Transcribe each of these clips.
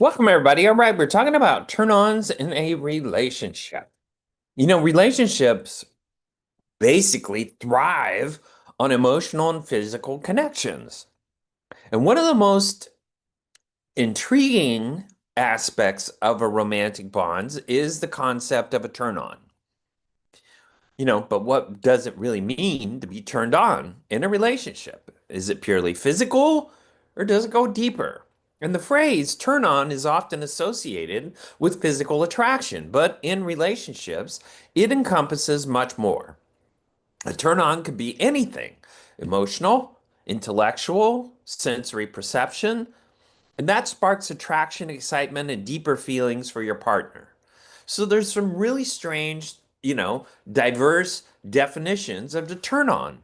Welcome, everybody. All right, we're talking about turn-ons in a relationship. Relationships basically thrive on emotional and physical connections. And one of the most intriguing aspects of a romantic bonds is the concept of a turn-on. But what does it really mean to be turned on in a relationship? Is it purely physical or does it go deeper? And the phrase turn on is often associated with physical attraction, but in relationships, it encompasses much more. A turn on could be anything: emotional, intellectual, sensory perception, and that sparks attraction, excitement, and deeper feelings for your partner. So there's some really strange, diverse definitions of the turn on.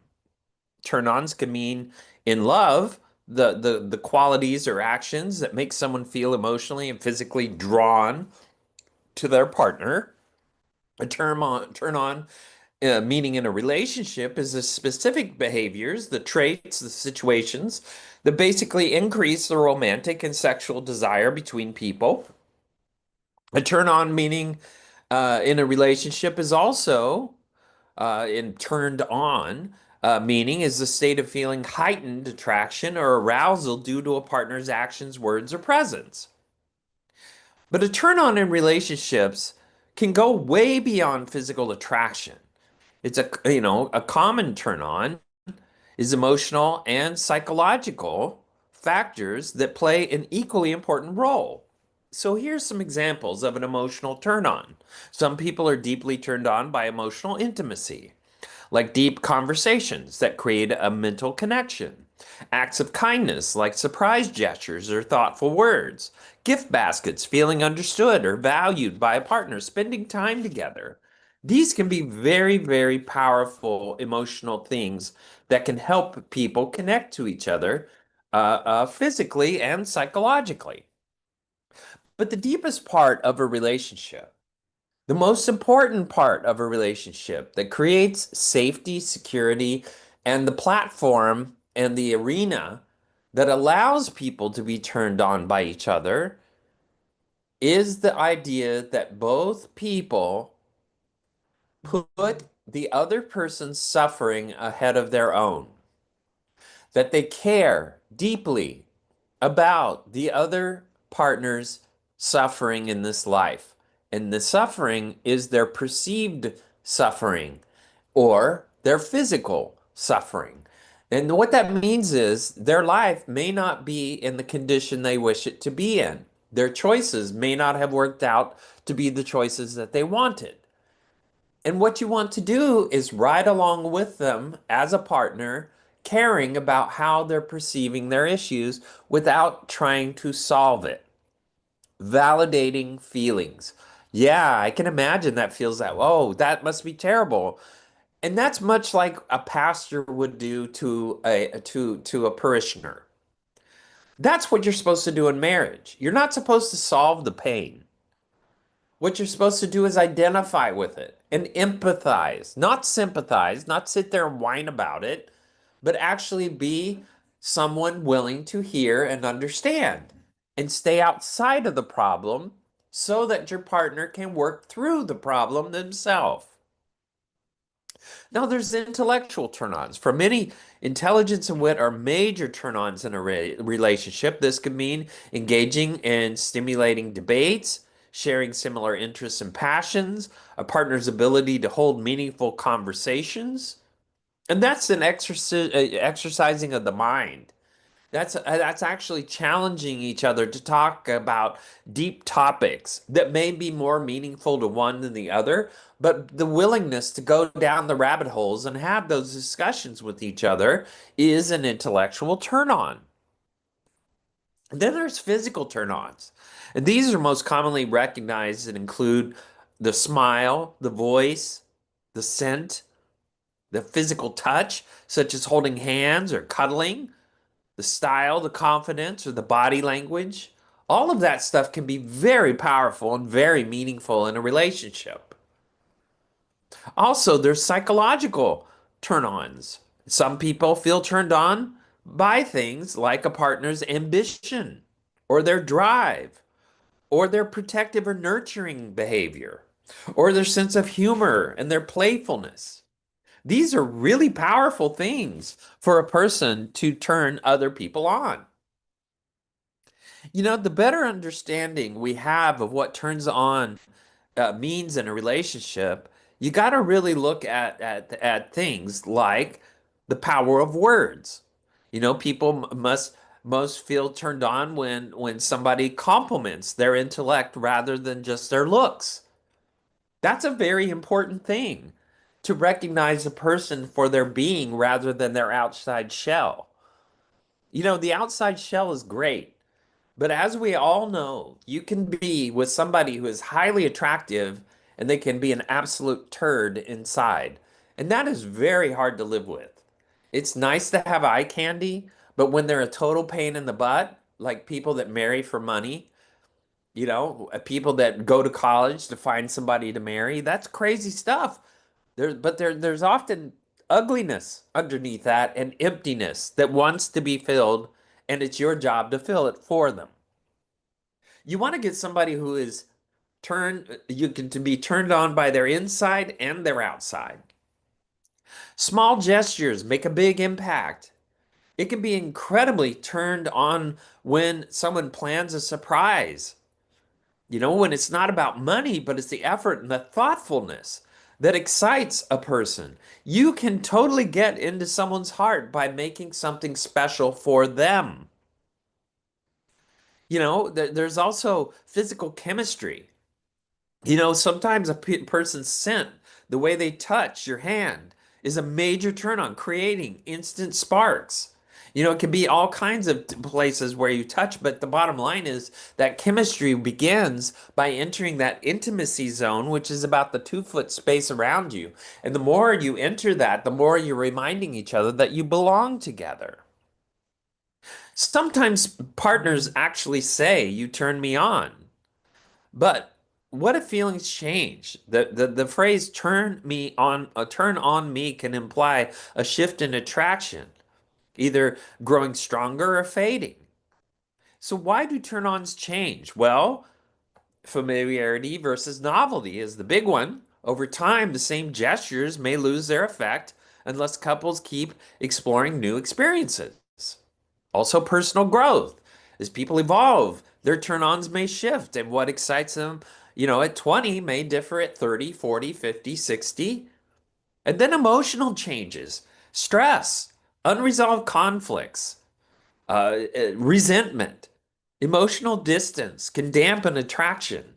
Turn ons can mean in love, the qualities or actions that make someone feel emotionally and physically drawn to their partner. A turn on meaning in a relationship is the specific behaviors, the traits, the situations that basically increase the romantic and sexual desire between people. A turn on meaning in a relationship is also in turned on meaning is the state of feeling heightened attraction or arousal due to a partner's actions, words, or presence. But a turn on in relationships can go way beyond physical attraction. It's a common turn on is emotional and psychological factors that play an equally important role. So here's some examples of an emotional turn on. Some people are deeply turned on by emotional intimacy, like deep conversations that create a mental connection, acts of kindness like surprise gestures or thoughtful words, gift baskets, feeling understood or valued by a partner, spending time together. These can be very, very powerful emotional things that can help people connect to each other physically and psychologically. But the deepest part of a relationship, the most important part of a relationship that creates safety, security, and the platform and the arena that allows people to be turned on by each other is the idea that both people put the other person's suffering ahead of their own, that they care deeply about the other partner's suffering in this life. And the suffering is their perceived suffering or their physical suffering. And what that means is their life may not be in the condition they wish it to be in. Their choices may not have worked out to be the choices that they wanted. And what you want to do is ride along with them as a partner, caring about how they're perceiving their issues without trying to solve it. Validating feelings. Yeah, I can imagine that feels that, oh, that must be terrible. And that's much like a pastor would do to a parishioner. That's what you're supposed to do in marriage. You're not supposed to solve the pain. What you're supposed to do is identify with it and empathize, not sympathize, not sit there and whine about it, but actually be someone willing to hear and understand and stay outside of the problem so that your partner can work through the problem themselves. Now, there's intellectual turn-ons. For many, intelligence and wit are major turn-ons in a relationship. This could mean engaging in stimulating debates, sharing similar interests and passions, a partner's ability to hold meaningful conversations. And that's an exercising of the mind. That's actually challenging each other to talk about deep topics that may be more meaningful to one than the other, but the willingness to go down the rabbit holes and have those discussions with each other is an intellectual turn on. And then there's physical turn ons. And these are most commonly recognized and include the smile, the voice, the scent, the physical touch, such as holding hands or cuddling, the style, the confidence, or the body language. All of that stuff can be very powerful and very meaningful in a relationship. Also, there's psychological turn ons. Some people feel turned on by things like a partner's ambition or their drive or their protective or nurturing behavior, or their sense of humor and their playfulness. These are really powerful things for a person to turn other people on. The better understanding we have of what turns on means in a relationship, you got to really look at things like the power of words. People must most feel turned on when somebody compliments their intellect rather than just their looks. That's a very important thing to recognize a person for their being rather than their outside shell. The outside shell is great. But as we all know, you can be with somebody who is highly attractive and they can be an absolute turd inside. And that is very hard to live with. It's nice to have eye candy, but when they're a total pain in the butt, like people that marry for money, people that go to college to find somebody to marry, that's crazy stuff. There's often ugliness underneath that and emptiness that wants to be filled, and it's your job to fill it for them. You want to get somebody who is you can to be turned on by their inside and their outside. Small gestures make a big impact. It can be incredibly turned on when someone plans a surprise. When it's not about money, but it's the effort and the thoughtfulness that excites a person. You can totally get into someone's heart by making something special for them. There's also physical chemistry. Sometimes a person's scent, the way they touch your hand, is a major turn on, creating instant sparks. It can be all kinds of places where you touch, but the bottom line is that chemistry begins by entering that intimacy zone, which is about the 2 foot space around you. And the more you enter that, the more you're reminding each other that you belong together. Sometimes partners actually say, "You turn me on." But what if feelings change? The phrase turn on me can imply a shift in attraction, either growing stronger or fading. So why do turn-ons change? Well, familiarity versus novelty is the big one. Over time, the same gestures may lose their effect unless couples keep exploring new experiences. Also, personal growth. As people evolve, their turn-ons may shift, and what excites them, at 20 may differ at 30, 40, 50, 60. And then emotional changes, stress, unresolved conflicts, resentment, emotional distance can dampen attraction.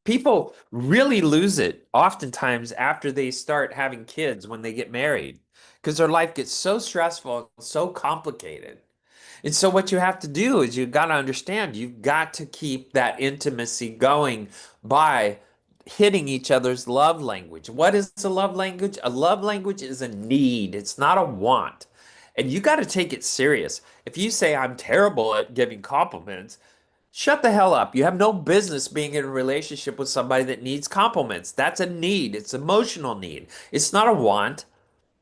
People really lose it oftentimes after they start having kids when they get married because their life gets so stressful, so complicated. And so what you have to do is you've got to understand you've got to keep that intimacy going by hitting each other's love language. What is a love language? A love language is a need. It's not a want. And you got to take it serious. If you say I'm terrible at giving compliments, shut the hell up. You have no business being in a relationship with somebody that needs compliments. That's a need. It's emotional need. It's not a want.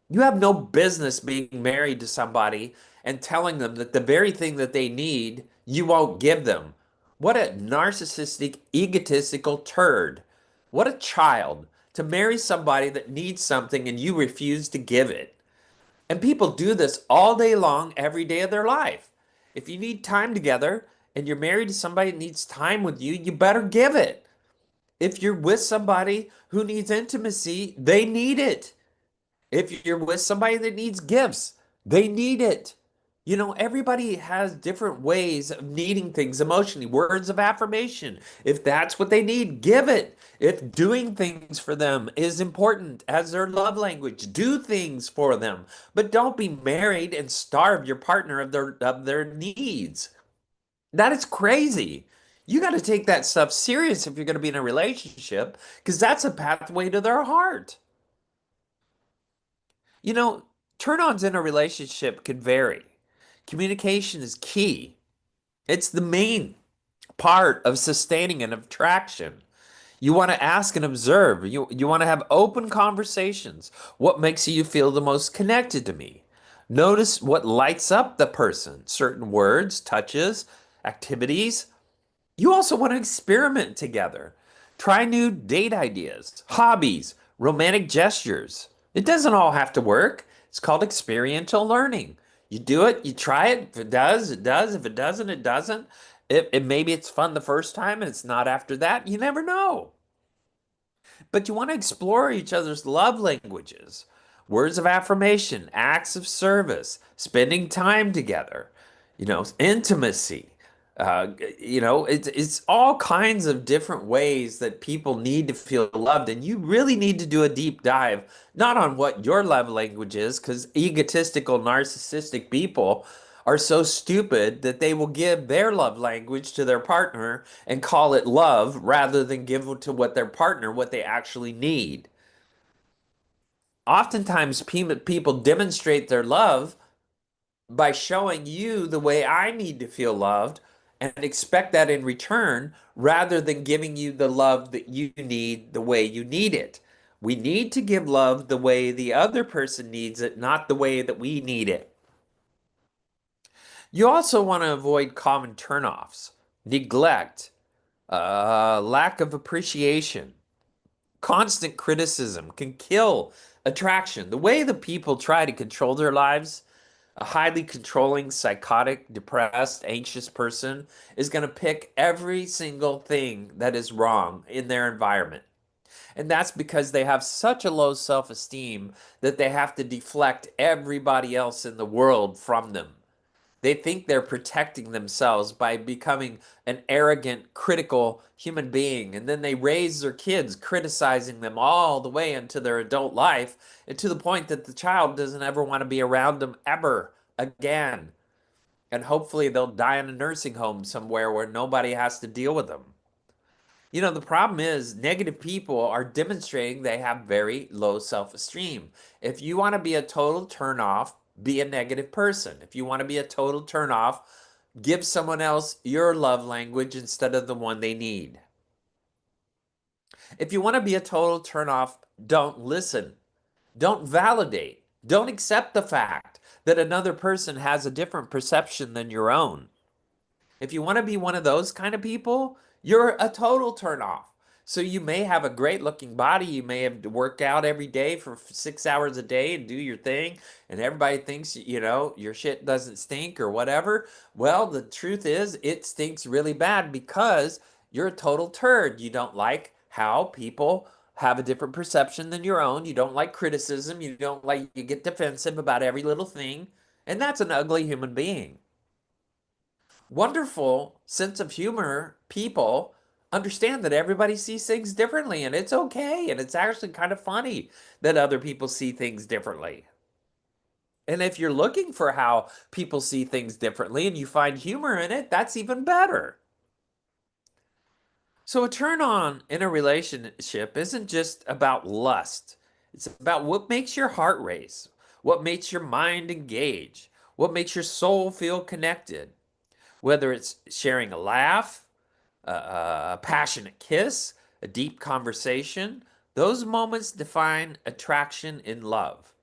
You have no business being married to somebody and telling them that the very thing that they need, you won't give them. What a narcissistic, egotistical turd. What a child to marry somebody that needs something and you refuse to give it. And people do this all day long, every day of their life. If you need time together and you're married to somebody that needs time with you, you better give it. If you're with somebody who needs intimacy, they need it. If you're with somebody that needs gifts, they need it. Everybody has different ways of needing things emotionally. Words of affirmation. If that's what they need, give it. If doing things for them is important as their love language, do things for them. But don't be married and starve your partner of their needs. That is crazy. You got to take that stuff serious if you're going to be in a relationship because that's a pathway to their heart. You know, turn-ons in a relationship can vary. Communication is key. It's the main part of sustaining an attraction. You want to ask and observe. You want to have open conversations. What makes you feel the most connected to me? Notice what lights up the person. Certain words, touches, activities. You also want to experiment together. Try new date ideas, hobbies, romantic gestures. It doesn't all have to work. It's called experiential learning. You do it, you try it. If it does, it does. If it doesn't, it doesn't. Maybe it's fun the first time and it's not after that. You never know. But you want to explore each other's love languages, words of affirmation, acts of service, spending time together, intimacy. It's all kinds of different ways that people need to feel loved, and you really need to do a deep dive, not on what your love language is, because egotistical, narcissistic people are so stupid that they will give their love language to their partner and call it love rather than give to what their partner what they actually need. Oftentimes, people demonstrate their love by showing you the way I need to feel loved and expect that in return rather than giving you the love that you need the way you need it. We need to give love the way the other person needs it, not the way that we need it. You also want to avoid common turnoffs, neglect, lack of appreciation, constant criticism can kill attraction. The way the people try to control their lives, a highly controlling, psychotic, depressed, anxious person is going to pick every single thing that is wrong in their environment. And that's because they have such a low self-esteem that they have to deflect everybody else in the world from them. They think they're protecting themselves by becoming an arrogant, critical human being. And then they raise their kids criticizing them all the way into their adult life, and to the point that the child doesn't ever want to be around them ever again. And hopefully they'll die in a nursing home somewhere where nobody has to deal with them. The problem is negative people are demonstrating they have very low self-esteem. If you want to be a total turnoff, be a negative person. If you want to be a total turnoff, give someone else your love language instead of the one they need. If you want to be a total turnoff, don't listen. Don't validate. Don't accept the fact that another person has a different perception than your own. If you want to be one of those kind of people, you're a total turnoff. So you may have a great looking body. You may have to work out every day for 6 hours a day and do your thing. And everybody thinks, your shit doesn't stink or whatever. Well, the truth is, it stinks really bad because you're a total turd. You don't like how people have a different perception than your own. You don't like criticism. You get defensive about every little thing. And that's an ugly human being. Wonderful sense of humor people understand that everybody sees things differently and it's okay and it's actually kind of funny that other people see things differently. And if you're looking for how people see things differently and you find humor in it, that's even better. So a turn on in a relationship isn't just about lust. It's about what makes your heart race, what makes your mind engage, what makes your soul feel connected. Whether it's sharing a laugh, a passionate kiss, a deep conversation, those moments define attraction in love.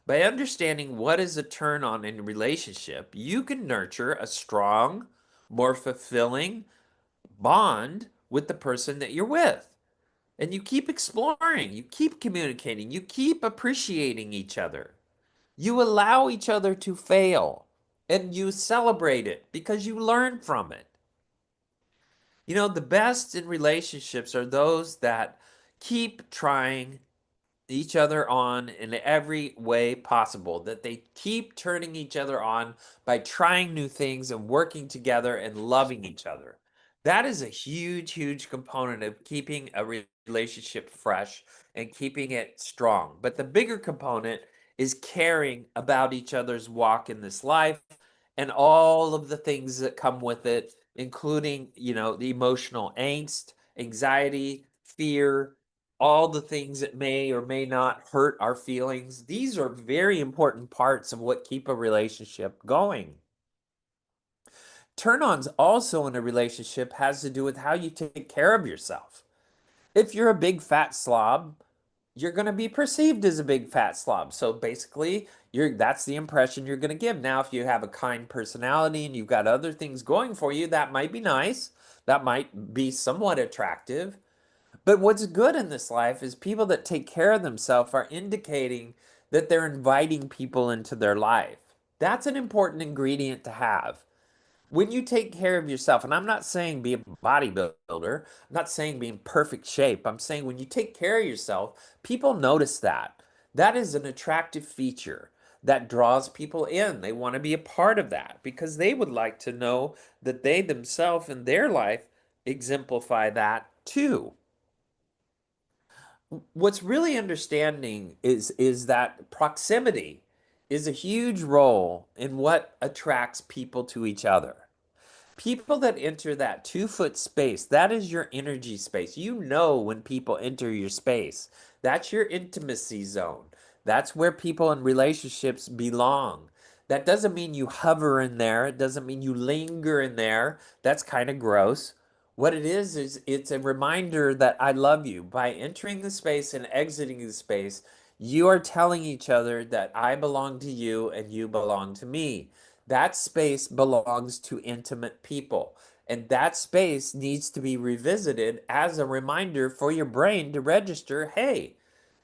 By understanding what is a turn on in a relationship, you can nurture a strong, more fulfilling bond with the person that you're with. And you keep exploring, you keep communicating, you keep appreciating each other. You allow each other to fail and you celebrate it because you learn from it. The best in relationships are those that keep trying each other on in every way possible, that they keep turning each other on by trying new things and working together and loving each other. That is a huge, huge component of keeping a relationship fresh and keeping it strong. But the bigger component is caring about each other's walk in this life and all of the things that come with it, including, the emotional angst, anxiety, fear, all the things that may or may not hurt our feelings. These are very important parts of what keep a relationship going. Turn-ons also in a relationship has to do with how you take care of yourself. If you're a big fat slob, you're going to be perceived as a big fat slob. So basically, that's the impression you're going to give. Now, if you have a kind personality and you've got other things going for you, that might be nice. That might be somewhat attractive. But what's good in this life is people that take care of themselves are indicating that they're inviting people into their life. That's an important ingredient to have. When you take care of yourself, and I'm not saying be a bodybuilder, I'm not saying be in perfect shape. I'm saying when you take care of yourself, people notice that. That is an attractive feature that draws people in. They want to be a part of that because they would like to know that they themselves in their life exemplify that too. What's really understanding is that proximity is a huge role in what attracts people to each other. People that enter that 2 foot space, that is your energy space. You know when people enter your space. That's your intimacy zone. That's where people in relationships belong. That doesn't mean you hover in there. It doesn't mean you linger in there. That's kind of gross. What it is it's a reminder that I love you. By entering the space and exiting the space, you are telling each other that I belong to you and you belong to me. That space belongs to intimate people. And that space needs to be revisited as a reminder for your brain to register, hey,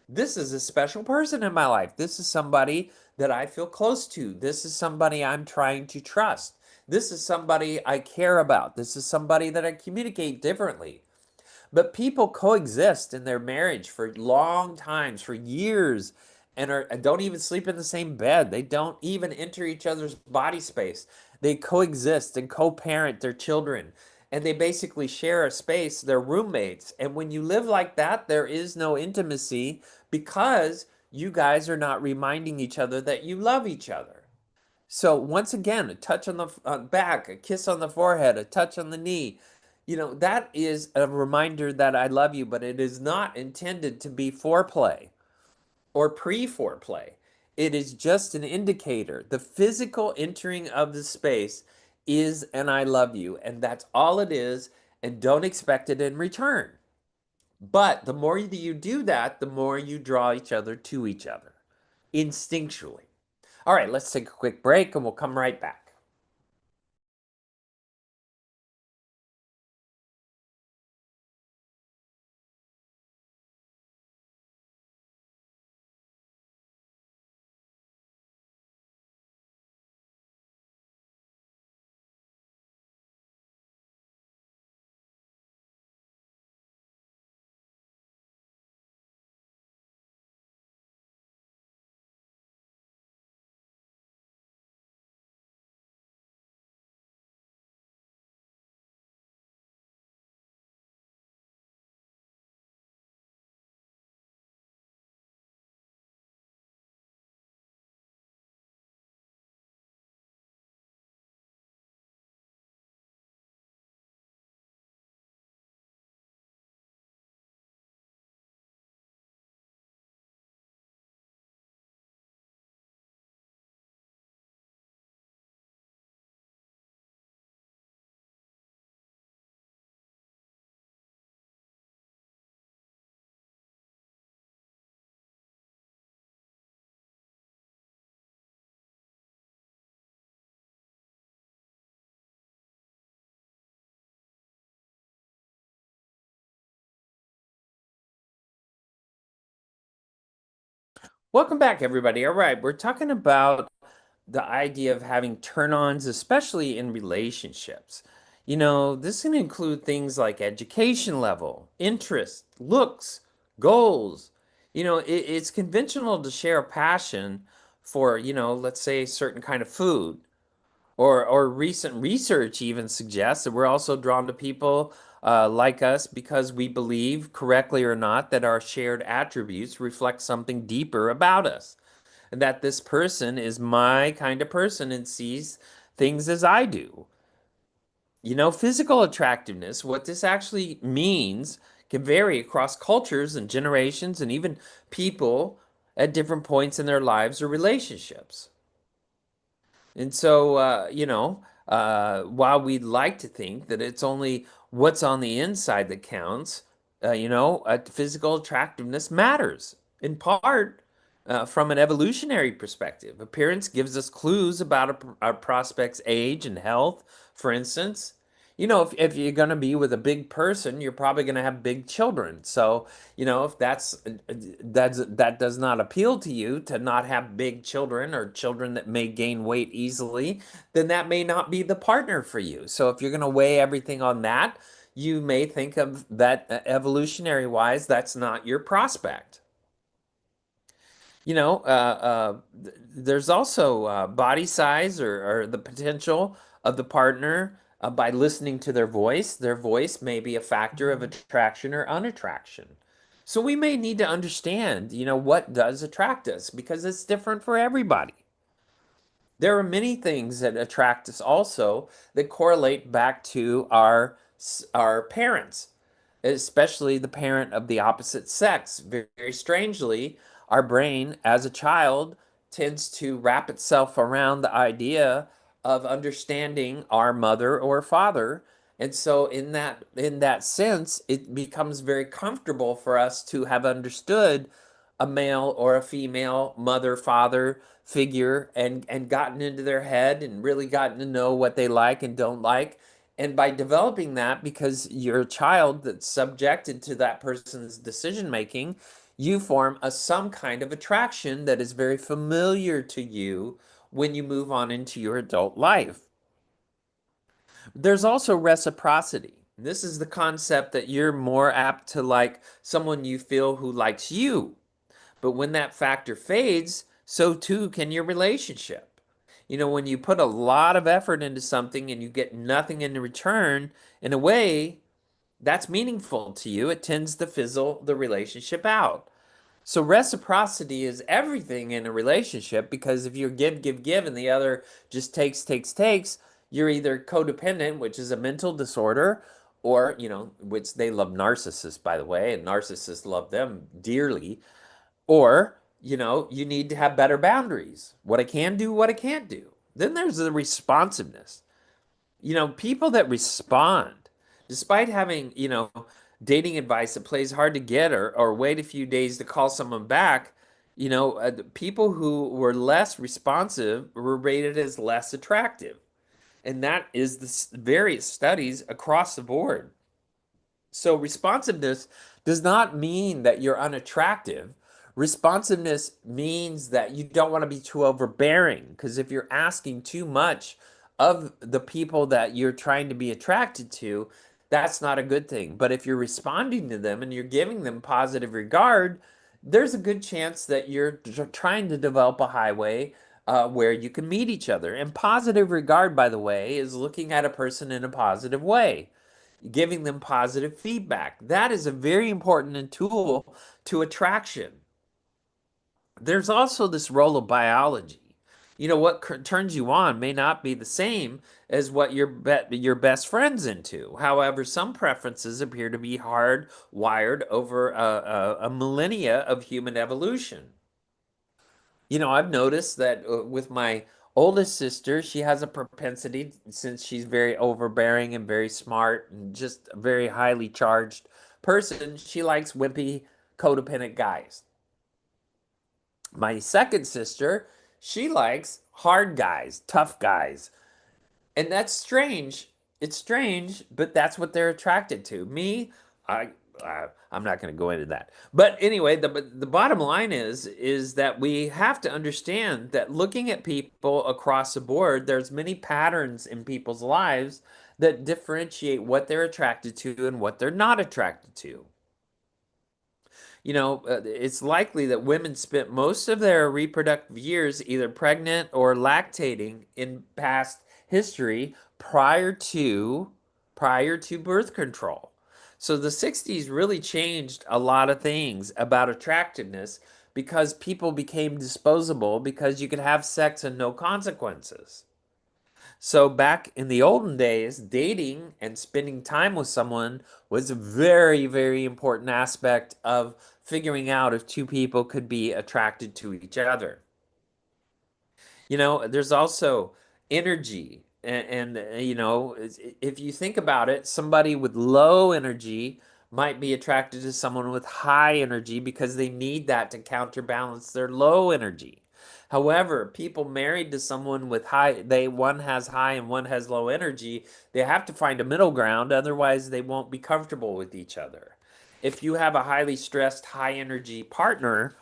this is a special person in my life. This is somebody that I feel close to. This is somebody I'm trying to trust. This is somebody I care about. This is somebody that I communicate differently. But people coexist in their marriage for long times, for years, and don't even sleep in the same bed. They don't even enter each other's body space. They coexist and co-parent their children. And they basically share a space. They're roommates. And when you live like that, there is no intimacy because you guys are not reminding each other that you love each other. So once again, a touch on the back, a kiss on the forehead, a touch on the knee, that is a reminder that I love you, but it is not intended to be foreplay or pre-foreplay. It is just an indicator. The physical entering of the space is an I love you, and that's all it is, and don't expect it in return. But the more that you do that, the more you draw each other to each other instinctually. All right, let's take a quick break and we'll come right back. Welcome back, everybody. All right, we're talking about the idea of having turn-ons, especially in relationships. This can include things like education level, interest, looks, goals. It's conventional to share a passion for, let's say a certain kind of food. Or recent research even suggests that we're also drawn to people like us because we believe, correctly or not, that our shared attributes reflect something deeper about us. And that this person is my kind of person and sees things as I do. Physical attractiveness, what this actually means, can vary across cultures and generations and even people at different points in their lives or relationships. And so, while we'd like to think that it's only what's on the inside that counts, physical attractiveness matters. in part from an evolutionary perspective. Appearance gives us clues about our prospect's age and health. For instance, if you're going to be with a big person, you're probably going to have big children. So, if that does not appeal to you to not have big children or children that may gain weight easily, then that may not be the partner for you. So, if you're going to weigh everything on that, you may think of that evolutionary wise, that's not your prospect. There's also body size or the potential of the partner by listening to their voice. Their voice may be a factor of attraction or unattraction. So we may need to understand, what does attract us because it's different for everybody. There are many things that attract us also that correlate back to our parents, especially the parent of the opposite sex. Very strangely, our brain as a child tends to wrap itself around the idea of understanding our mother or father. And so in that sense, it becomes very comfortable for us to have understood a male or a female mother father figure and gotten into their head and really gotten to know what they like and don't like. And by developing that, because you're a child that's subjected to that person's decision making, you form some kind of attraction that is very familiar to you when you move on into your adult life. There's also reciprocity. This is the concept that you're more apt to like someone you feel who likes you. But when that factor fades, so too can your relationship. When you put a lot of effort into something and you get nothing in return, in a way, that's meaningful to you. It tends to fizzle the relationship out. So reciprocity is everything in a relationship because if you give, give, give, and the other just takes, takes, takes, you're either codependent, which is a mental disorder, or, which they love narcissists, by the way, and narcissists love them dearly, or, you need to have better boundaries. What I can do, what I can't do. Then there's the responsiveness. People that respond, despite having, dating advice that plays hard to get or wait a few days to call someone back, the people who were less responsive were rated as less attractive. And that is the various studies across the board. So responsiveness does not mean that you're unattractive. Responsiveness means that you don't want to be too overbearing because if you're asking too much of the people that you're trying to be attracted to, that's not a good thing. But if you're responding to them and you're giving them positive regard, there's a good chance that you're trying to develop a highway where you can meet each other. And positive regard, by the way, is looking at a person in a positive way, giving them positive feedback. That is a very important tool to attraction. There's also this role of biology. What turns you on may not be the same as what your best friend's into. However, some preferences appear to be hardwired over a millennia of human evolution. I've noticed that with my oldest sister, she has a propensity, since she's very overbearing and very smart and just a very highly charged person, she likes wimpy, codependent guys. My second sister, she likes hard guys, tough guys, and that's strange. It's strange, but that's what they're attracted to. Me, I, I'm not going to go into that. But anyway, the bottom line is that we have to understand that looking at people across the board, there's many patterns in people's lives that differentiate what they're attracted to and what they're not attracted to. It's likely that women spent most of their reproductive years either pregnant or lactating in past history prior to birth control. So the 60s really changed a lot of things about attractiveness because people became disposable because you could have sex and no consequences. So back in the olden days, dating and spending time with someone was a very, very important aspect of figuring out if two people could be attracted to each other. There's also energy. And if you think about it, somebody with low energy might be attracted to someone with high energy because they need that to counterbalance their low energy. However, people married to someone with high, one has high and one has low energy, they have to find a middle ground, otherwise they won't be comfortable with each other. If you have a highly stressed, high energy partner,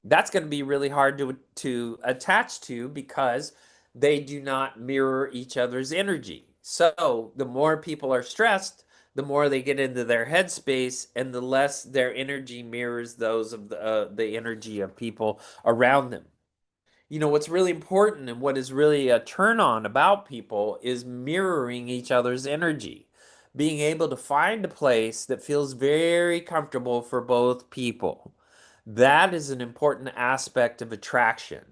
that's going to be really hard to attach to because they do not mirror each other's energy. So the more people are stressed, the more they get into their headspace, and the less their energy mirrors those of the energy of people around them. What's really important and what is really a turn on about people is mirroring each other's energy. Being able to find a place that feels very comfortable for both people. That is an important aspect of attraction.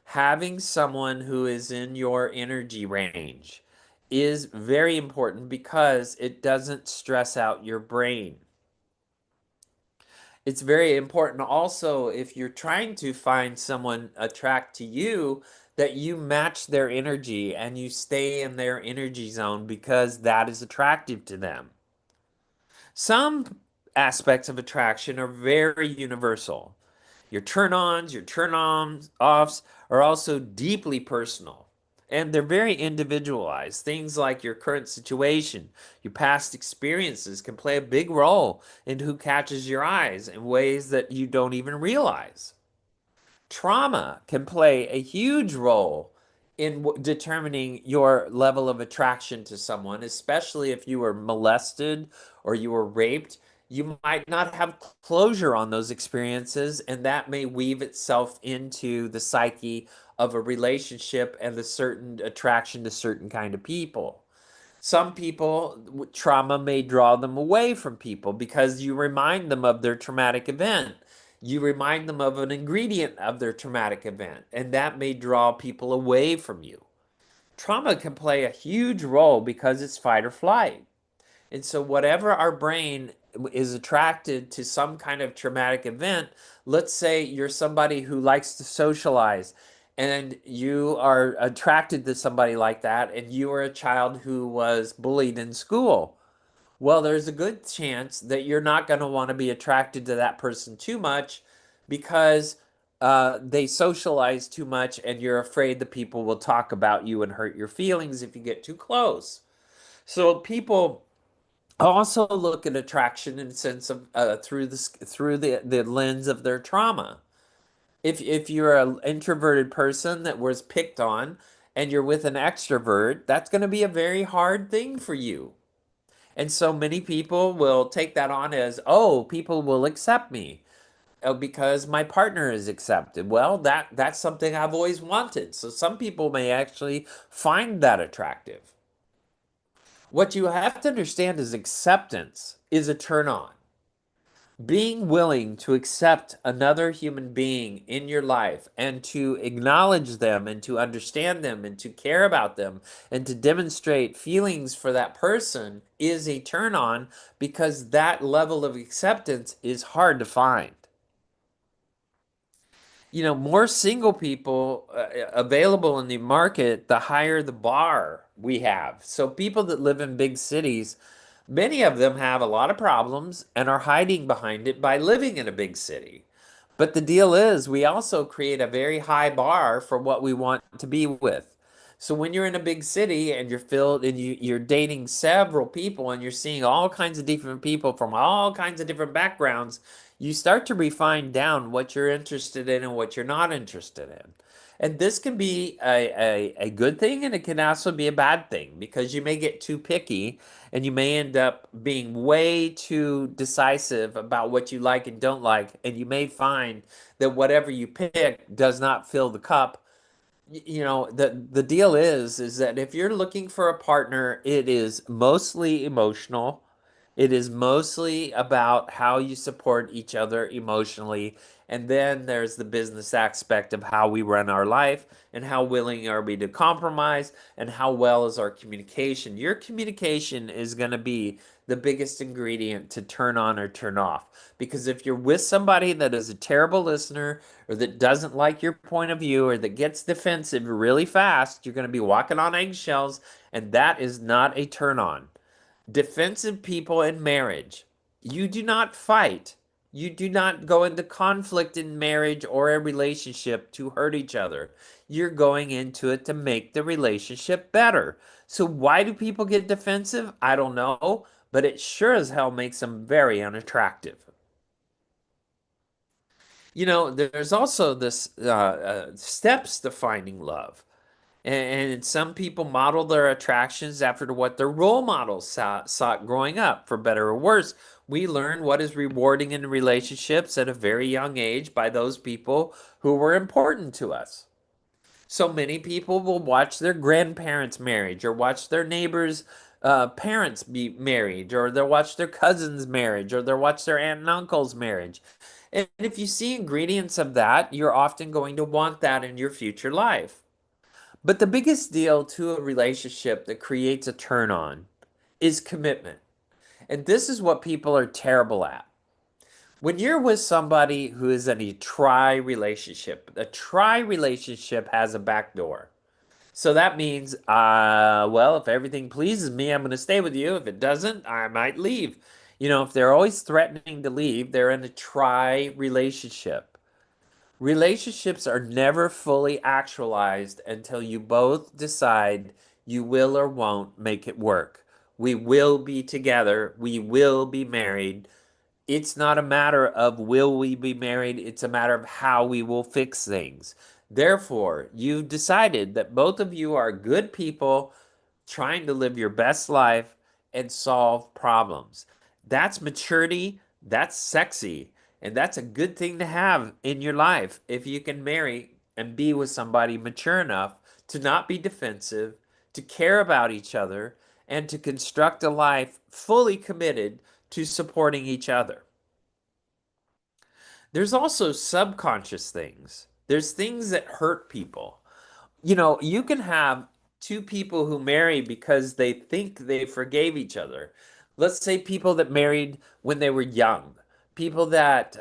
Having someone who is in your energy range is very important because it doesn't stress out your brain. It's very important also if you're trying to find someone attract to you that you match their energy and you stay in their energy zone because that is attractive to them. Some aspects of attraction are very universal. Your turn-ons, your turn-offs are also deeply personal. And they're very individualized. Things like your current situation, your past experiences can play a big role in who catches your eyes in ways that you don't even realize. Trauma can play a huge role in determining your level of attraction to someone, especially if you were molested or you were raped. You might not have closure on those experiences, and that may weave itself into the psyche of a relationship and the certain attraction to certain kind of people. Some people, trauma may draw them away from people because you remind them of their traumatic event. You remind them of an ingredient of their traumatic event, and that may draw people away from you. Trauma can play a huge role because it's fight or flight. And so, whatever our brain is attracted to some kind of traumatic event, let's say you're somebody who likes to socialize and you are attracted to somebody like that, and you are a child who was bullied in school. Well, there's a good chance that you're not going to want to be attracted to that person too much because they socialize too much, and you're afraid the people will talk about you and hurt your feelings if you get too close. So, people also look at attraction in the sense of through the lens of their trauma. If you're an introverted person that was picked on and you're with an extrovert, that's going to be a very hard thing for you. And so many people will take that on as, oh, people will accept me because my partner is accepted. Well, that's something I've always wanted. So some people may actually find that attractive. What you have to understand is acceptance is a turn on. Being willing to accept another human being in your life and to acknowledge them and to understand them and to care about them and to demonstrate feelings for that person is a turn on because that level of acceptance is hard to find. More single people available in the market, the higher the bar we have. So people that live in big cities, many of them have a lot of problems and are hiding behind it by living in a big city. But the deal is, we also create a very high bar for what we want to be with. So when you're in a big city and you're filled and you're dating several people and you're seeing all kinds of different people from all kinds of different backgrounds, you start to refine down what you're interested in and what you're not interested in. And this can be a good thing and it can also be a bad thing because you may get too picky and you may end up being way too decisive about what you like and don't like. And you may find that whatever you pick does not fill the cup. The deal is that if you're looking for a partner, it is mostly emotional. It is mostly about how you support each other emotionally. And then there's the business aspect of how we run our life and how willing are we to compromise and how well is our communication. Your communication is going to be the biggest ingredient to turn on or turn off. Because if you're with somebody that is a terrible listener or that doesn't like your point of view or that gets defensive really fast, you're going to be walking on eggshells, and that is not a turn on. Defensive people in marriage. You do not fight. You do not go into conflict in marriage or a relationship to hurt each other. You're going into it to make the relationship better. So, why do people get defensive? I don't know, but it sure as hell makes them very unattractive. There's also this steps to finding love. And some people model their attractions after what their role models saw growing up, for better or worse. We learn what is rewarding in relationships at a very young age by those people who were important to us. So many people will watch their grandparents' marriage or watch their neighbors' parents be married, or they'll watch their cousin's marriage, or they'll watch their aunt and uncle's marriage. And if you see ingredients of that, you're often going to want that in your future life. But the biggest deal to a relationship that creates a turn on is commitment. And this is what people are terrible at. When you're with somebody who is in a tri relationship has a back door. So that means, well, if everything pleases me, I'm going to stay with you. If it doesn't, I might leave. If they're always threatening to leave, they're in a tri relationship. Relationships are never fully actualized until you both decide you will or won't make it work. We will be together. We will be married. It's not a matter of will we be married, it's a matter of how we will fix things. Therefore, you've decided that both of you are good people trying to live your best life and solve problems. That's maturity, that's sexy, and that's a good thing to have in your life if you can marry and be with somebody mature enough to not be defensive, to care about each other, and to construct a life fully committed to supporting each other. There's also subconscious things. There's things that hurt people. You can have two people who marry because they think they forgave each other. Let's say people that married when they were young, people that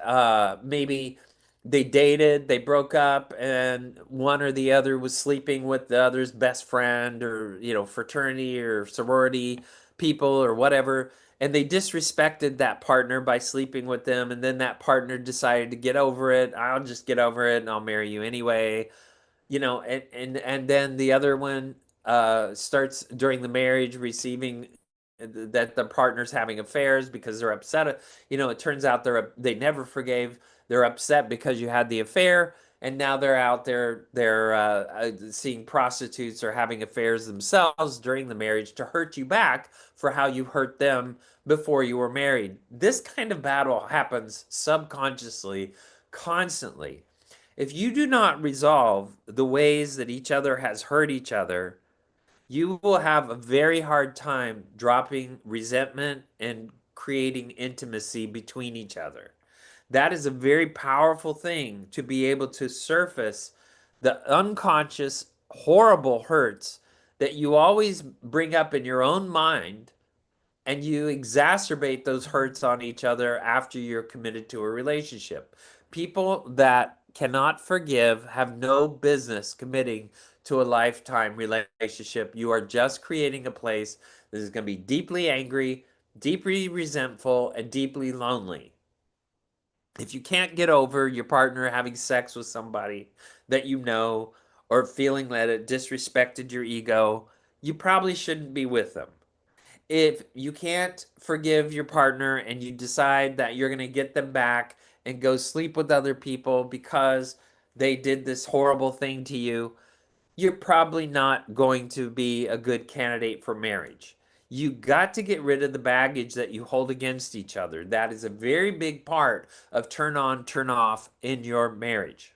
maybe they dated, they broke up, and one or the other was sleeping with the other's best friend or, fraternity or sorority people or whatever. And they disrespected that partner by sleeping with them. And then that partner decided to get over it. I'll just get over it and I'll marry you anyway. And then the other one starts during the marriage receiving that the partner's having affairs because they're upset. It turns out they never forgave. They're upset because you had the affair, and now they're out there. They're seeing prostitutes or having affairs themselves during the marriage to hurt you back for how you hurt them before you were married. This kind of battle happens subconsciously, constantly. If you do not resolve the ways that each other has hurt each other, you will have a very hard time dropping resentment and creating intimacy between each other. That is a very powerful thing to be able to surface the unconscious, horrible hurts that you always bring up in your own mind, and you exacerbate those hurts on each other after you're committed to a relationship. People that cannot forgive have no business committing to a lifetime relationship. You are just creating a place that is going to be deeply angry, deeply resentful, and deeply lonely. If you can't get over your partner having sex with somebody that you know, or feeling that it disrespected your ego, you probably shouldn't be with them. If you can't forgive your partner and you decide that you're going to get them back and go sleep with other people because they did this horrible thing to you, you're probably not going to be a good candidate for marriage. You got to get rid of the baggage that you hold against each other. That is a very big part of turn on, turn off in your marriage.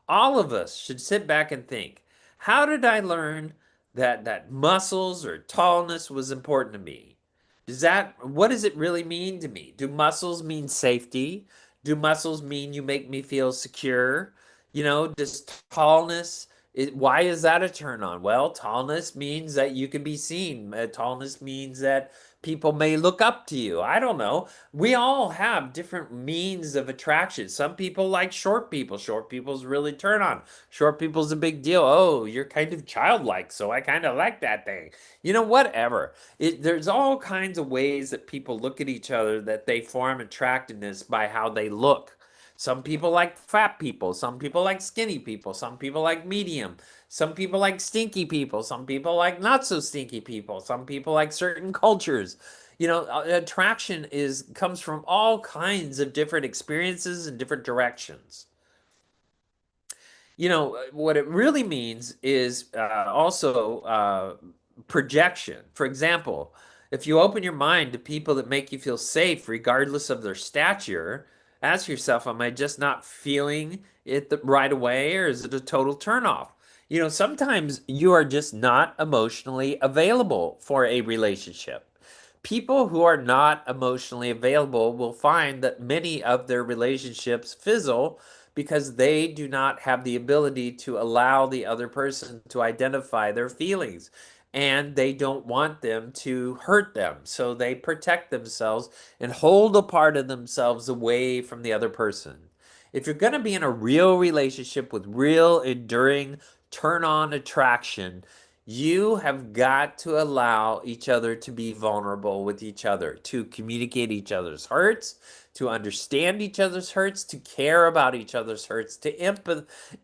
All of us should sit back and think, how did I learn that muscles or tallness was important to me? What does it really mean to me? Do muscles mean safety? Do muscles mean you make me feel secure? Does tallness Why is that a turn on? Well, tallness means that you can be seen. Tallness means that people may look up to you. I don't know. We all have different means of attraction. Some people like short people. Short people's really turn on. Short people's a big deal. Oh, you're kind of childlike, so I kind of like that thing. Whatever. There's all kinds of ways that people look at each other that they form attractiveness by how they look. Some people like fat people. Some people like skinny people. Some people like medium. Some people like stinky people. Some people like not so stinky people. Some people like certain cultures. Attraction is comes from all kinds of different experiences and different directions. What it really means is also projection. For example, if you open your mind to people that make you feel safe, regardless of their stature, ask yourself, am I just not feeling it right away, or is it a total turnoff? Sometimes you are just not emotionally available for a relationship. People who are not emotionally available will find that many of their relationships fizzle because they do not have the ability to allow the other person to identify their feelings. And they don't want them to hurt them. So they protect themselves and hold a part of themselves away from the other person. If you're going to be in a real relationship with real, enduring, turn on attraction, you have got to allow each other to be vulnerable with each other, to communicate each other's hurts, to understand each other's hurts, to care about each other's hurts, to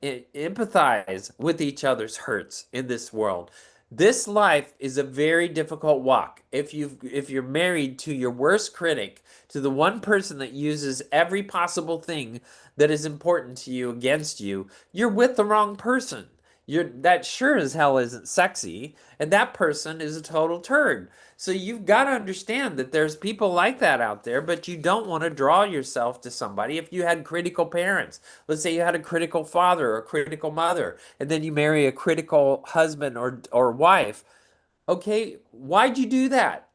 empathize with each other's hurts in this world. This life is a very difficult walk. If you're married to your worst critic, to the one person that uses every possible thing that is important to you against you, you're with the wrong person. That sure as hell isn't sexy, and that person is a total turd. So you've got to understand that there's people like that out there, but you don't want to draw yourself to somebody. If you had critical parents, let's say you had a critical father or a critical mother, and then you marry a critical husband or wife, okay, why'd you do that?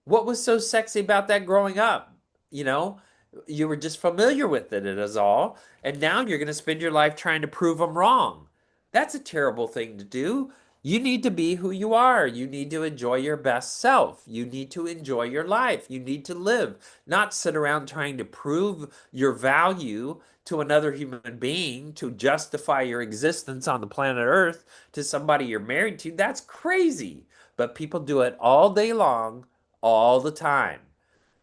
What was so sexy about that growing up? You know, you were just familiar with it is all, and now you're going to spend your life trying to prove them wrong. That's a terrible thing to do. You need to be who you are. You need to enjoy your best self. You need to enjoy your life. You need to live, not sit around trying to prove your value to another human being to justify your existence on the planet Earth to somebody you're married to. That's crazy. But people do it all day long all the time.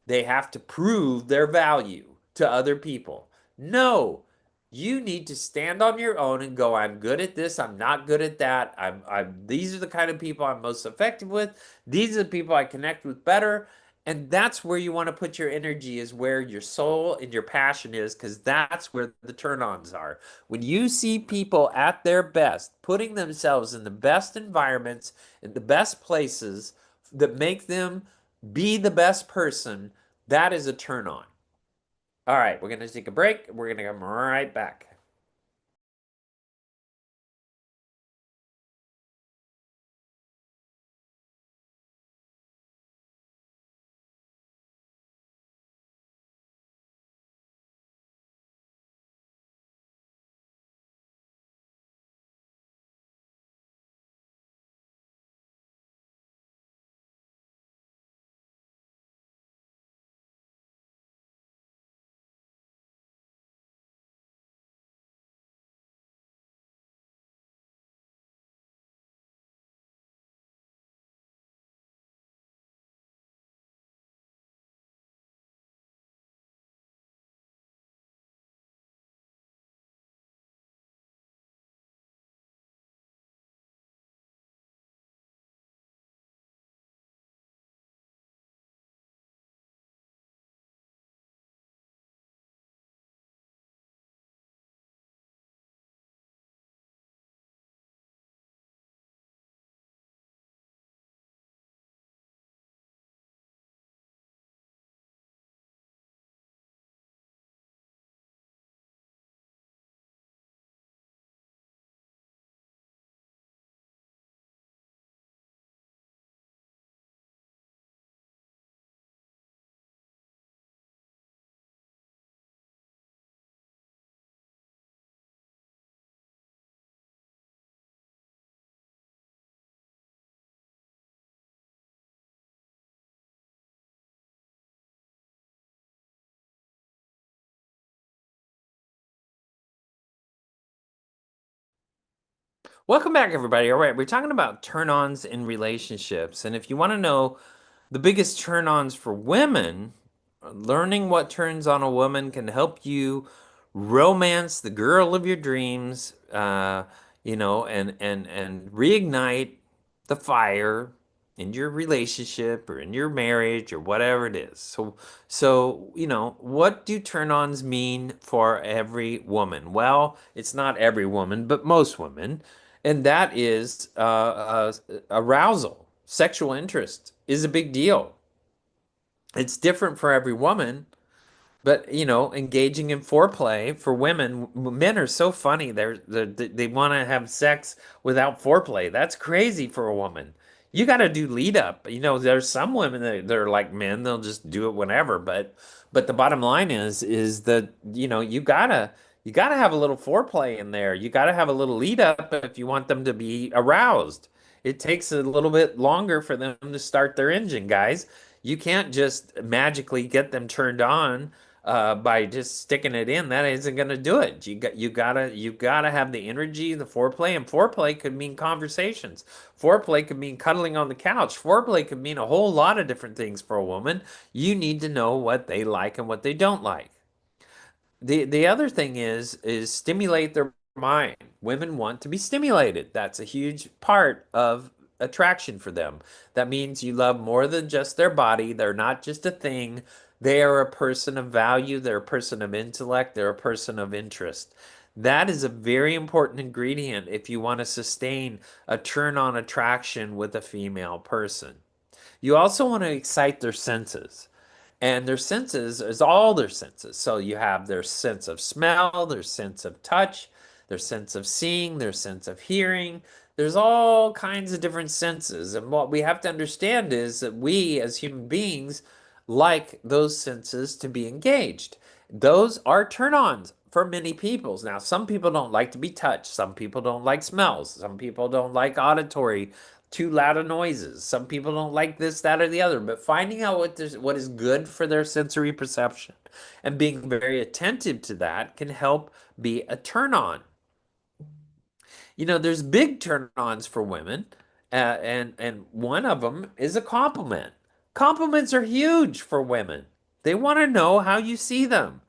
They have to prove their value to other people. No, you need to stand on your own and go, I'm good at this, I'm not good at that. These are the kind of people I'm most effective with. These are the people I connect with better. And that's where you want to put your energy, is where your soul and your passion is, because that's where the turn-ons are. When you see people at their best, putting themselves in the best environments, in the best places that make them be the best person, that is a turn on. All right, we're going to take a break. We're going to come right back. Welcome back, everybody. All right, we're talking about turn-ons in relationships. And if you want to know the biggest turn-ons for women, learning what turns on a woman can help you romance the girl of your dreams, and reignite the fire in your relationship or in your marriage or whatever it is. So, what do turn-ons mean for every woman? Well, it's not every woman, but most women, and that is arousal. Sexual interest is a big deal. It's different for every woman, but engaging in foreplay for women, men are so funny. They want to have sex without foreplay. That's crazy for a woman. You got to do lead up. There's some women that they're like men, they'll just do it whenever. But the bottom line is that you gotta have a little foreplay in there. You gotta have a little lead up if you want them to be aroused. It takes a little bit longer for them to start their engine, guys. You can't just magically get them turned on by just sticking it in. That isn't going to do it. You gotta have the energy, the foreplay, and foreplay could mean conversations. Foreplay could mean cuddling on the couch. Foreplay could mean a whole lot of different things for a woman. You need to know what they like and what they don't like. The other thing is stimulate their mind. Women want to be stimulated. That's a huge part of attraction for them. That means you love more than just their body. They're not just a thing. They are a person of value. They're a person of intellect. They're a person of interest. That is a very important ingredient if you want to sustain a turn on attraction with a female person. You also want to excite their senses. And their senses is all their senses. So you have their sense of smell, their sense of touch, their sense of seeing, their sense of hearing. There's all kinds of different senses. And what we have to understand is that we as human beings like those senses to be engaged. Those are turn-ons for many people. Now, some people don't like to be touched. Some people don't like smells. Some people don't like auditory too loud of noises. Some people don't like this, that, or the other. But finding out what is good for their sensory perception and being very attentive to that can help be a turn on. There's big turn-ons for women, and one of them is a compliment. Compliments are huge for women. They want to know how you see them.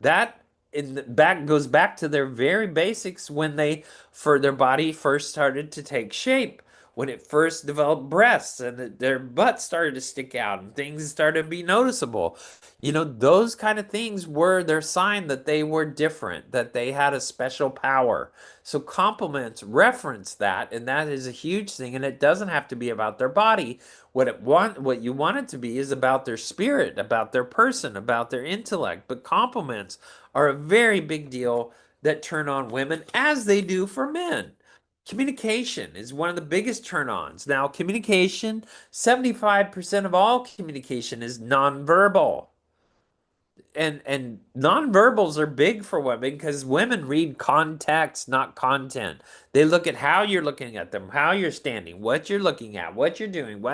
That in the back goes back to their very basics when for their body first started to take shape, when it first developed breasts and their butts started to stick out and things started to be noticeable. Those kind of things were their sign that they were different, that they had a special power. So compliments reference that, and that is a huge thing. And it doesn't have to be about their body. What you want it to be is about their spirit, about their person, about their intellect. But compliments are a very big deal that turn on women as they do for men. Communication is one of the biggest turn-ons. Now, communication, 75% of all communication is nonverbal, and nonverbals are big for women because women read context, not content. They look at how you're looking at them, how you're standing, what you're looking at, what you're doing,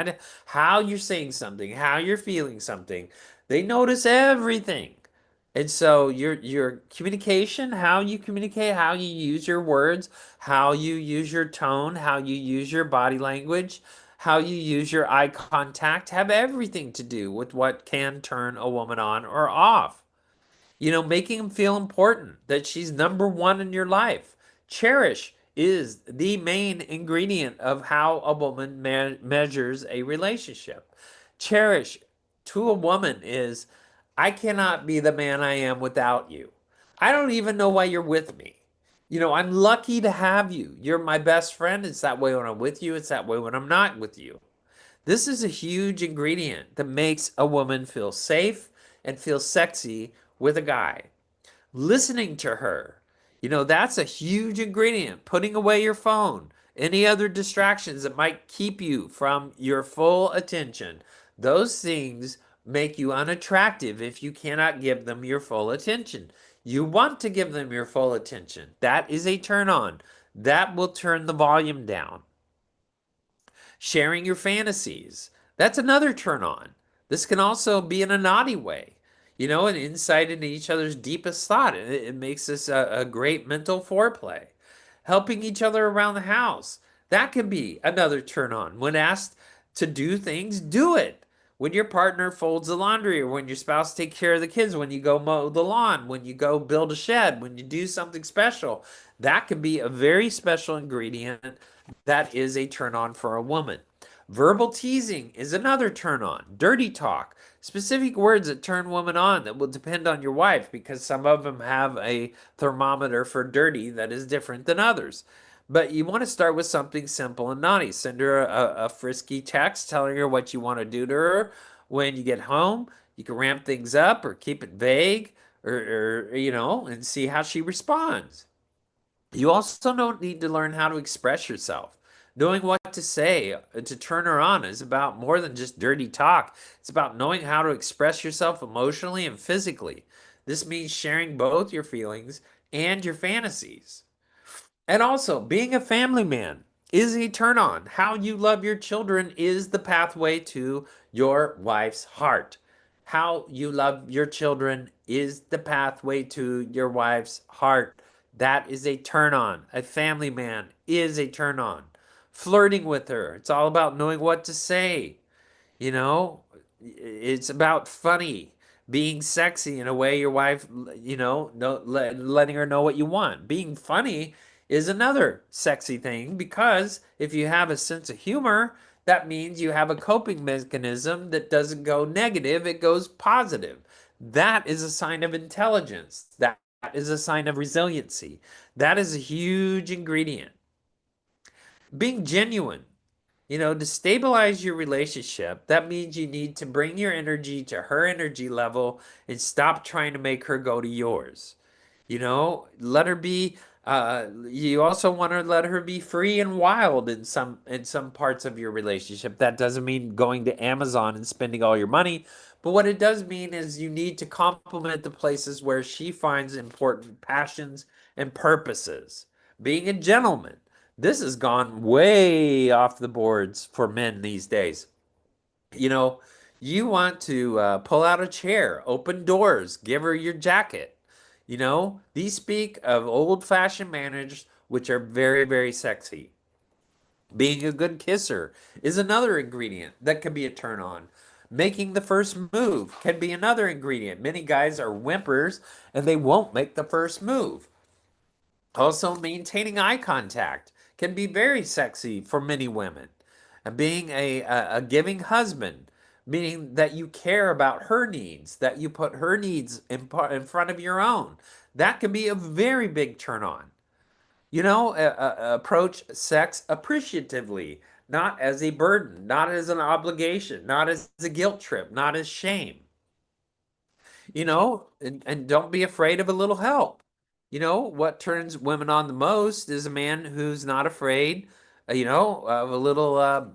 how you're saying something, how you're feeling something. They notice everything. And so your communication, how you communicate, how you use your words, how you use your tone, how you use your body language, how you use your eye contact have everything to do with what can turn a woman on or off. Making them feel important, that she's number one in your life. Cherish is the main ingredient of how a woman measures a relationship. Cherish to a woman is, I cannot be the man I am without you. I don't even know why you're with me. I'm lucky to have you. You're my best friend. It's that way when I'm with you. It's that way when I'm not with you. This is a huge ingredient that makes a woman feel safe and feel sexy with a guy. Listening to her, that's a huge ingredient. Putting away your phone, any other distractions that might keep you from your full attention. Those things make you unattractive if you cannot give them your full attention. You want to give them your full attention. That is a turn on. That will turn the volume down. Sharing your fantasies. That's another turn on. This can also be in a naughty way, an insight into each other's deepest thought. It makes this a great mental foreplay. helping each other around the house. That can be another turn on. When asked to do things, do it. When your partner folds the laundry, or when your spouse takes care of the kids, when you go mow the lawn, when you go build a shed, when you do something special, that can be a very special ingredient that is a turn on for a woman. Verbal teasing is another turn on. Dirty talk, specific words that turn women on that will depend on your wife because some of them have a thermometer for dirty that is different than others. But you want to start with something simple and naughty. Send her a frisky text telling her what you want to do to her when you get home. You can ramp things up or keep it vague or and see how she responds. You also don't need to learn how to express yourself. Knowing what to say to turn her on is about more than just dirty talk. It's about knowing how to express yourself emotionally and physically. This means sharing both your feelings and your fantasies. And also, being a family man is a turn on. How you love your children is the pathway to your wife's heart. How you love your children is the pathway to your wife's heart. That is a turn on. A family man is a turn on. Flirting with her, it's all about knowing what to say. You know, it's about funny, being sexy in a way your wife, letting her know what you want. Being funny is another sexy thing because if you have a sense of humor, that means you have a coping mechanism that doesn't go negative, it goes positive. That is a sign of intelligence. That is a sign of resiliency. That is a huge ingredient. Being genuine. To stabilize your relationship, that means you need to bring your energy to her energy level and stop trying to make her go to yours. Let her be, you also want to let her be free and wild in some parts of your relationship. That doesn't mean going to Amazon and spending all your money, but what it does mean is you need to complement the places where she finds important passions and purposes. Being a gentleman. This has gone way off the boards for men these days. You know, you want to pull out a chair, open doors, give her your jacket. These speak of old-fashioned manners, which are very, very sexy. Being a good kisser is another ingredient that can be a turn on. Making the first move can be another ingredient. Many guys are whimpers and they won't make the first move. Also, maintaining eye contact can be very sexy for many women. And being a giving husband, meaning that you care about her needs, that you put her needs in front of your own, that can be a very big turn on. Approach sex appreciatively, not as a burden, not as an obligation, not as a guilt trip, not as shame. And don't be afraid of a little help. What turns women on the most is a man who's not afraid, of a little,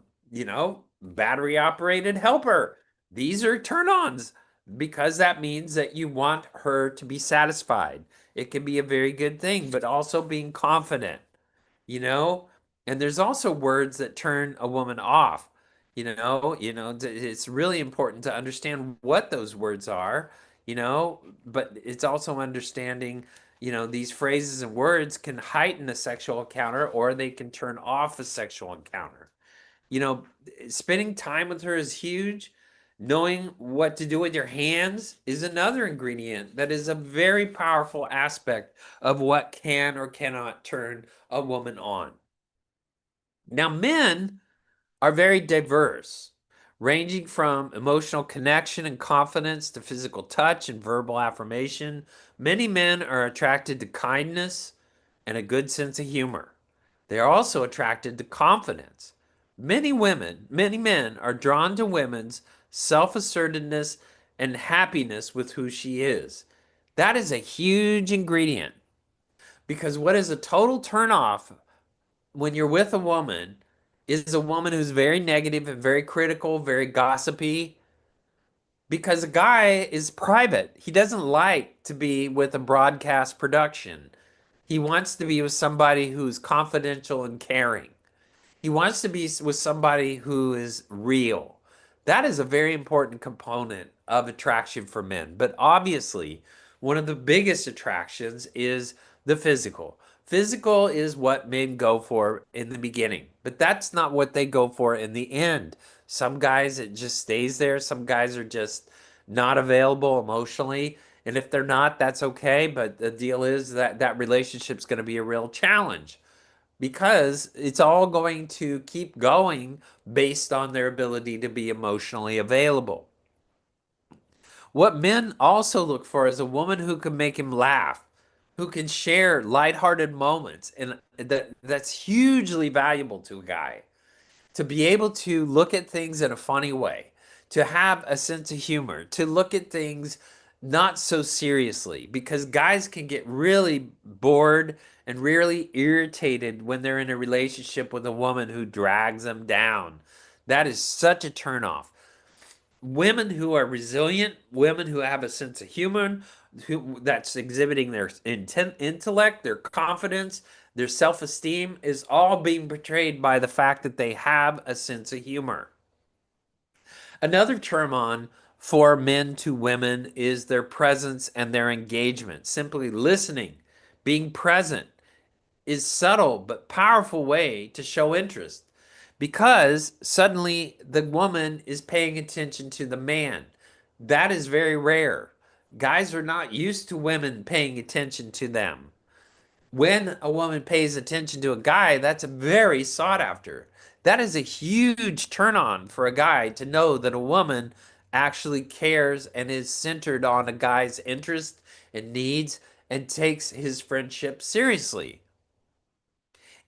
battery operated helper. These are turn ons because that means that you want her to be satisfied. It can be a very good thing, but also being confident you know and there's also words that turn a woman off. It's really important to understand what those words are, but it's also understanding, these phrases and words can heighten a sexual encounter or they can turn off a sexual encounter. you know Spending time with her is huge. Knowing what to do with your hands is another ingredient that is a very powerful aspect of what can or cannot turn a woman on. Now, men are very diverse, ranging from emotional connection and confidence to physical touch and verbal affirmation. Many men are attracted to kindness and a good sense of humor. They are also attracted to confidence. Many men are drawn to women's self assertiveness and happiness with who she is. That is a huge ingredient because what is a total turnoff when you're with a woman is a woman who's very negative and very critical, very gossipy, because a guy is private. He doesn't like to be with a broadcast production. He wants to be with somebody who's confidential and caring. He wants to be with somebody who is real. That is a very important component of attraction for men. But obviously, one of the biggest attractions is the physical. Physical is what men go for in the beginning, but that's not what they go for in the end. Some guys, it just stays there. Some guys are just not available emotionally. And if they're not, that's okay. But the deal is that that relationship's going to be a real challenge because it's all going to keep going based on their ability to be emotionally available. What men also look for is a woman who can make him laugh, who can share lighthearted moments, and that's hugely valuable to a guy. To be able to look at things in a funny way, to have a sense of humor, to look at things not so seriously, because guys can get really bored and really irritated when they're in a relationship with a woman who drags them down. That is such a turnoff. Women who are resilient, women who have a sense of humor, who that's exhibiting their intellect, their confidence, their self-esteem is all being portrayed by the fact that they have a sense of humor. Another term on for men to women is their presence and their engagement. Simply listening, being present is subtle but powerful way to show interest because suddenly the woman is paying attention to the man. That is very rare. Guys are not used to women paying attention to them. When a woman pays attention to a guy, that's very sought after. That is a huge turn on for a guy to know that a woman actually cares and is centered on a guy's interest and needs and takes his friendship seriously.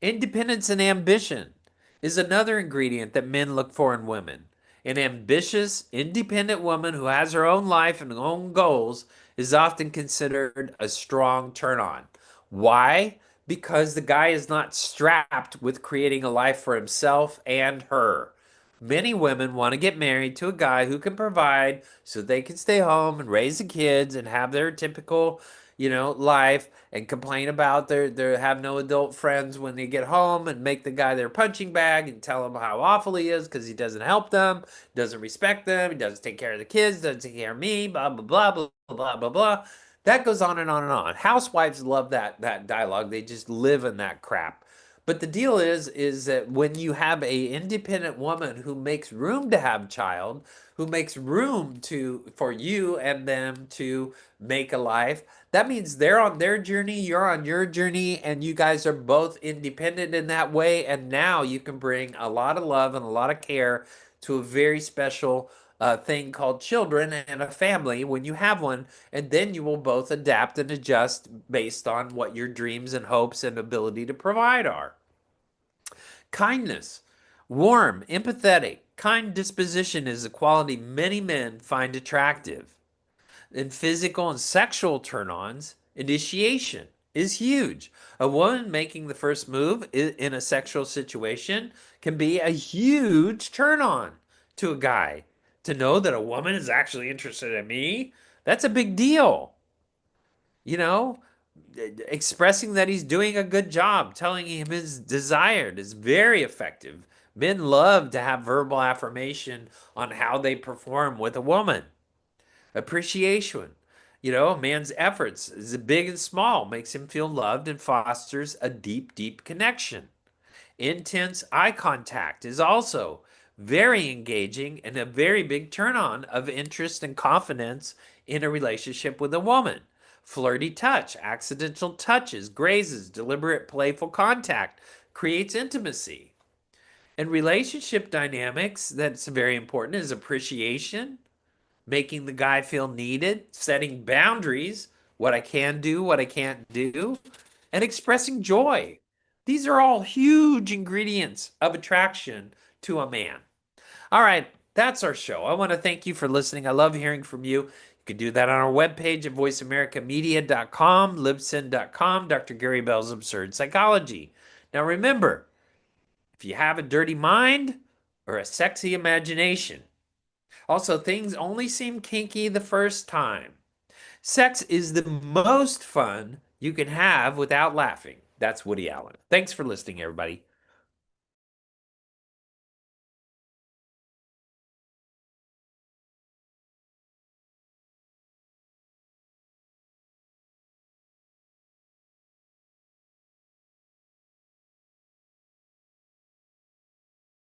Independence and ambition is another ingredient that men look for in women. An ambitious, independent woman who has her own life and own goals is often considered a strong turn on. Why? Because the guy is not strapped with creating a life for himself and her. Many women want to get married to a guy who can provide so they can stay home and raise the kids and have their typical, life and complain about their have no adult friends when they get home and make the guy their punching bag and tell him how awful he is because he doesn't help them, doesn't respect them, he doesn't take care of the kids, doesn't take care of me, blah blah blah blah blah blah blah. That goes on and on and on. Housewives love that dialogue. They just live in that crap. But the deal is that when you have a independent woman who makes room to have a child, who makes room to for you and them to make a life, that means they're on their journey, you're on your journey, and you guys are both independent in that way. And now you can bring a lot of love and a lot of care to a very special thing called children and a family when you have one. And then you will both adapt and adjust based on what your dreams and hopes and ability to provide are. Kindness, warm, empathetic, kind disposition is a quality many men find attractive. In physical and sexual turn ons, initiation is huge. A woman making the first move in a sexual situation can be a huge turn on to a guy. To know that a woman is actually interested in me, that's a big deal. You know, expressing that he's doing a good job, telling him his desired is very effective. Men love to have verbal affirmation on how they perform with a woman. Appreciation. A man's efforts is big and small, makes him feel loved and fosters a deep, deep connection. Intense eye contact is also very engaging and a very big turn on of interest and confidence in a relationship with a woman. Flirty touch, accidental touches, grazes, deliberate playful contact creates intimacy. And relationship dynamics, that's very important, is appreciation, making the guy feel needed, setting boundaries, what I can do, what I can't do, and expressing joy. These are all huge ingredients of attraction to a man. All right, that's our show. I want to thank you for listening. I love hearing from you. You can do that on our webpage at voiceamericamedia.com, libsyn.com, Dr. Gary Bell's Absurd Psychology. Now remember, if you have a dirty mind or a sexy imagination, also, things only seem kinky the first time. Sex is the most fun you can have without laughing. That's Woody Allen. Thanks for listening, everybody.